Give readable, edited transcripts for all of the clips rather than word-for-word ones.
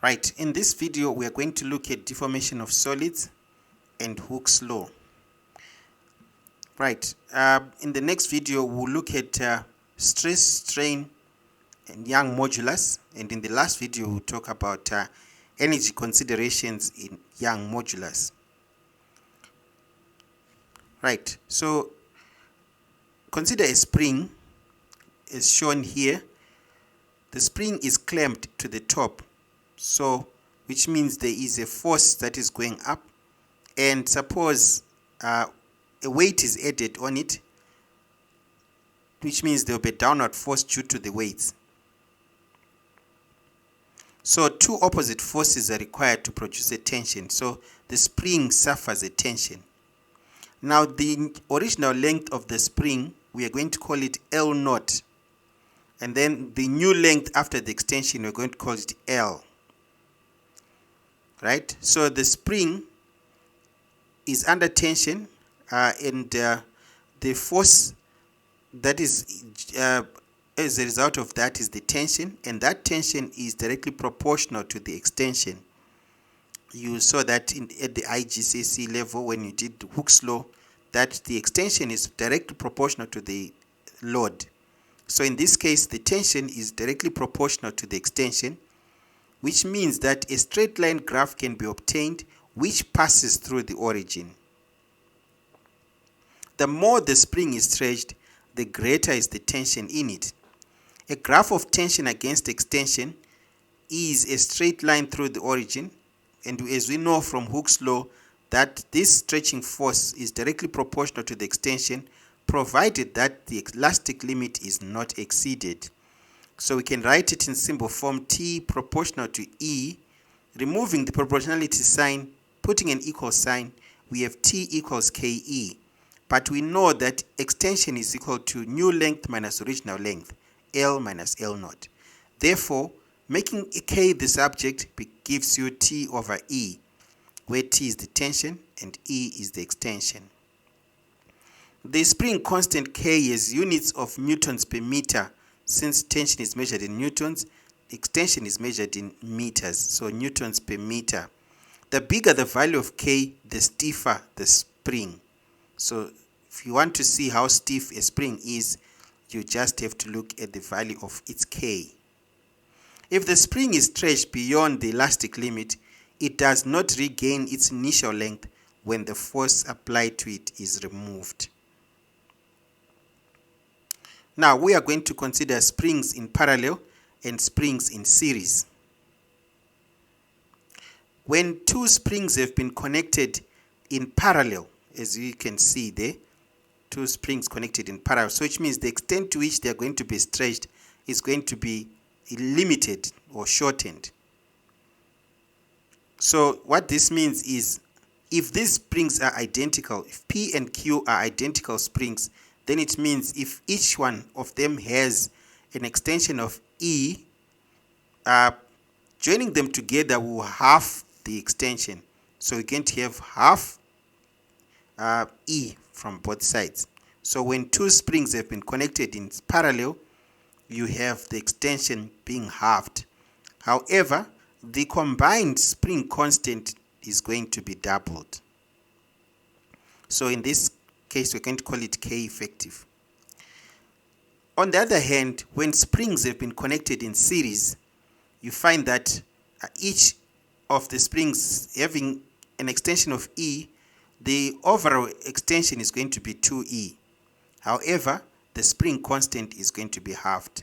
Right, in this video we are going to look at deformation of solids and Hooke's law. Right, in the next video we'll look at stress, strain and Young modulus, and in the last video we'll talk about energy considerations in Young modulus. Right, so consider a spring as shown here. The spring is clamped to the top, so which means there is a force that is going up, and suppose a weight is added on it, which means there will be a downward force due to the weights. So two opposite forces are required to produce a tension, so the spring suffers a tension. Now the original length of the spring, we are going to call it L naught, and then the new length after the extension we're going to call it L. Right, so the spring is under tension, and the force that is as a result of that is the tension, and that tension is directly proportional to the extension. You saw that at the IGCSE level when you did Hooke's law, that the extension is directly proportional to the load. So in this case the tension is directly proportional to the extension, which means that a straight line graph can be obtained which passes through the origin. The more the spring is stretched, the greater is the tension in it. A graph of tension against extension is a straight line through the origin, and as we know from Hooke's law that this stretching force is directly proportional to the extension, provided that the elastic limit is not exceeded. So we can write it in symbol form T proportional to E, removing the proportionality sign, putting an equal sign, we have T equals KE. But we know that extension is equal to new length minus original length, L minus L naught. Therefore, making K the subject gives you T over E, where T is the tension and E is the extension. The spring constant K is units of newtons per meter. Since tension is measured in newtons, extension is measured in meters, so newtons per meter. The bigger the value of K, the stiffer the spring. So if you want to see how stiff a spring is, you just have to look at the value of its K. If the spring is stretched beyond the elastic limit, it does not regain its initial length when the force applied to it is removed. Now we are going to consider springs in parallel and springs in series. When two springs have been connected in parallel, as you can see there, two springs connected in parallel, so which means the extent to which they are going to be stretched is going to be limited or shortened. So what this means is, if these springs are identical, if P and Q are identical springs, then it means if each one of them has an extension of E, joining them together will halve the extension. So we're going to have half E from both sides. So when two springs have been connected in parallel, you have the extension being halved. However, the combined spring constant is going to be doubled. So in this case we're going to call it K effective. On the other hand, when springs have been connected in series, you find that each of the springs having an extension of E, the overall extension is going to be 2E. However, the spring constant is going to be halved.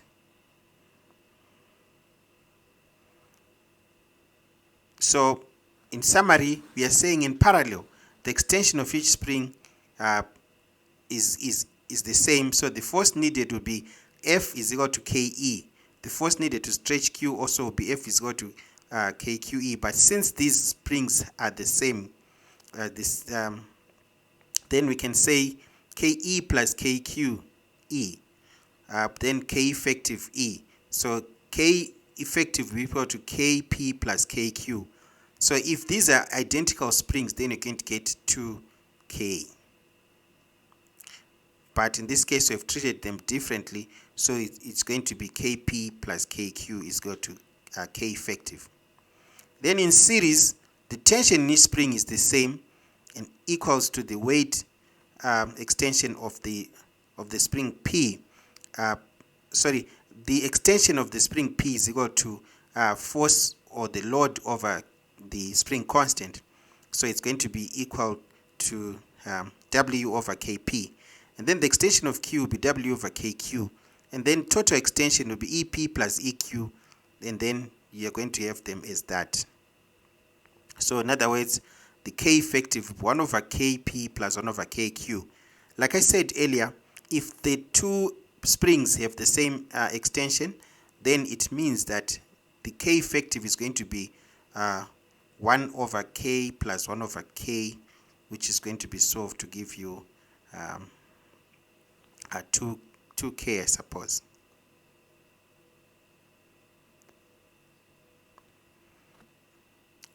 So in summary, we are saying in parallel the extension of each spring is the same, so the force needed will be F is equal to KE. The force needed to stretch Q also will be F is equal to KQE. But since these springs are the same, then we can say KE plus KQE, then K effective E. So K effective will be equal to KP plus KQ. So if these are identical springs, then you're going to get 2K. But in this case, we've treated them differently, so it's going to be Kp plus Kq is equal to K effective. Then in series, the tension in each spring is the same and equals to the weight extension of the spring P. Sorry, the extension of the spring P is equal to force or the load over the spring constant. So it's going to be equal to W over Kp. And then the extension of Q will be W over Kq. And then total extension will be EP plus EQ. And then you're going to have them as that. So in other words, the K effective will be 1 over Kp plus 1 over Kq. Like I said earlier, if the two springs have the same extension, then it means that the K effective is going to be 1 over K plus 1 over K, which is going to be solved to give you 2K, I suppose.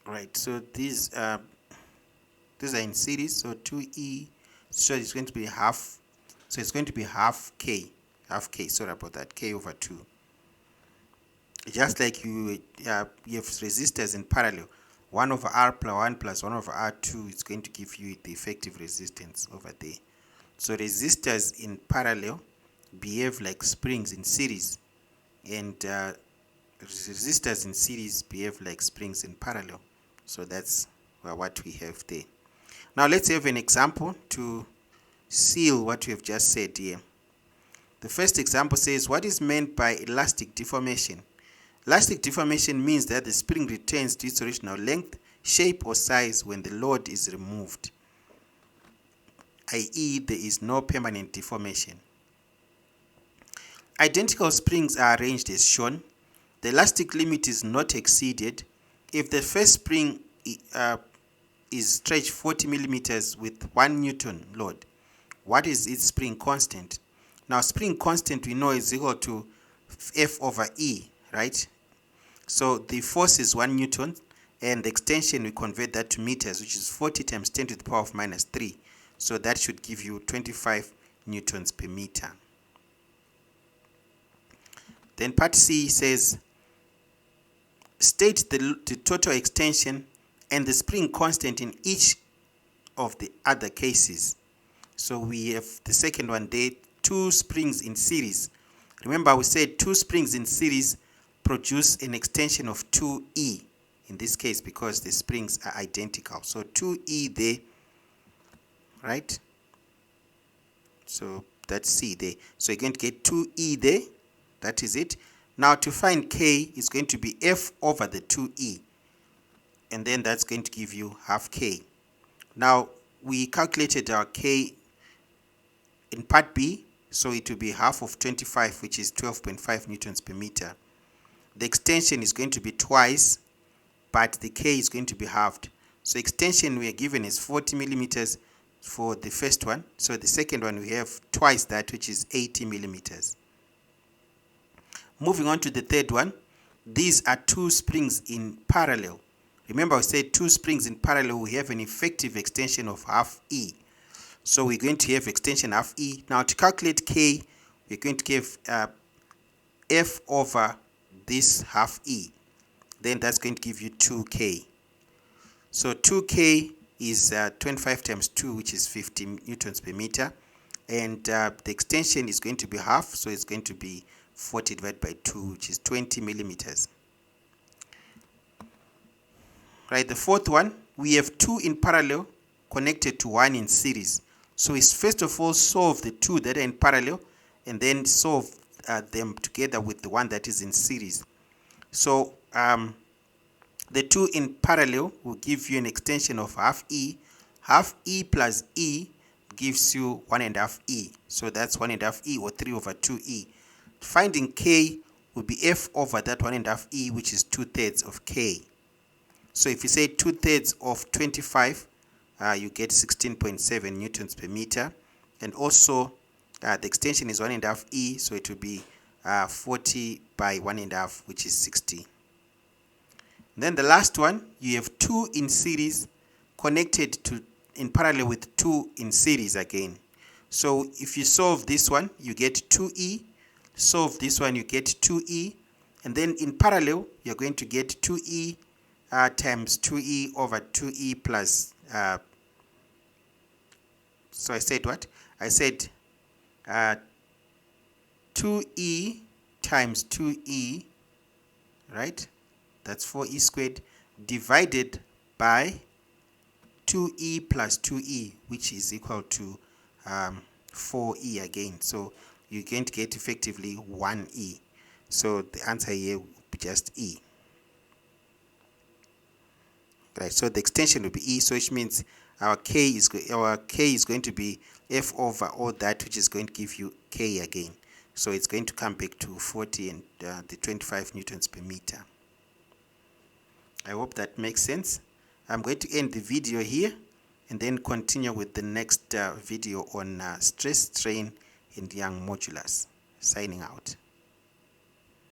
Right, so these are in series, so 2E, so it's going to be half, so it's going to be half K, sorry about that, K over 2. Just like you have resistors in parallel, 1 over R plus 1 plus 1 over R2 is going to give you the effective resistance over there. So resistors in parallel behave like springs in series, and resistors in series behave like springs in parallel. So that's what we have there. Now let's have an example to seal what we have just said here. The first example says, what is meant by elastic deformation? Elastic deformation means that the spring returns to its original length, shape, or size when the load is removed, i.e., there is no permanent deformation. Identical springs are arranged as shown. The elastic limit is not exceeded if the first spring is stretched 40 millimeters with 1 Newton load. What is its spring constant? Now, spring constant we know is equal to F over E, right? So the force is 1 Newton, and the extension we convert that to meters, which is 40 times 10 to the power of minus 3. So that should give you 25 newtons per meter. Then part C says, state the total extension and the spring constant in each of the other cases. So we have the second one there, 2 springs in series. Remember we said 2 springs in series produce an extension of 2E in this case because the springs are identical. So 2E there, right? So that's C there. So you're going to get 2E there. That is it. Now to find K is going to be F over the 2E. And then that's going to give you half K. Now we calculated our K in part B. So it will be half of 25, which is 12.5 newtons per meter. The extension is going to be twice, but the K is going to be halved. So extension we are given is 40 millimeters for the first one. So the second one we have twice that, which is 80 millimeters. Moving on to the third one, these are 2 springs in parallel. Remember I said 2 springs in parallel, we have an effective extension of half E. So we're going to have extension half E. Now to calculate K, we're going to give F over this half E. Then that's going to give you 2K. So 2K is 25 times 2, which is 50 newtons per meter. And the extension is going to be half, so it's going to be 40 divided by 2, which is 20 millimeters. Right, the fourth one, we have 2 in parallel connected to 1 in series. So we first of all solve the 2 that are in parallel and then solve them together with the one that is in series. So the 2 in parallel will give you an extension of half E. Half E plus E gives you 1.5 E. So that's 1.5 E or 3 over 2E. Finding K will be F over that 1.5 E, which is 2/3 of K. So if you say 2/3 of 25, you get 16.7 newtons per meter. And also the extension is 1.5 E, so it will be 40 by 1.5, which is 60. Then the last one, you have 2 in series connected to in parallel with 2 in series again. So if you solve this one, you get 2E. Solve this one, you get 2E. And then in parallel, you're going to get 2E times 2e over 2e plus, so I said what? I said 2e times 2e, right? That's 4e squared divided by 2e plus 2e, which is equal to 4e again. So you're going to get effectively 1e. So the answer here will be just e. Right, so the extension will be e, so which means our k is going to be f over all that, which is going to give you k again. So it's going to come back to 40 and the 25 newtons per meter. I hope that makes sense. I'm going to end the video here and then continue with the next video on stress, strain, and Young modulus. Signing out.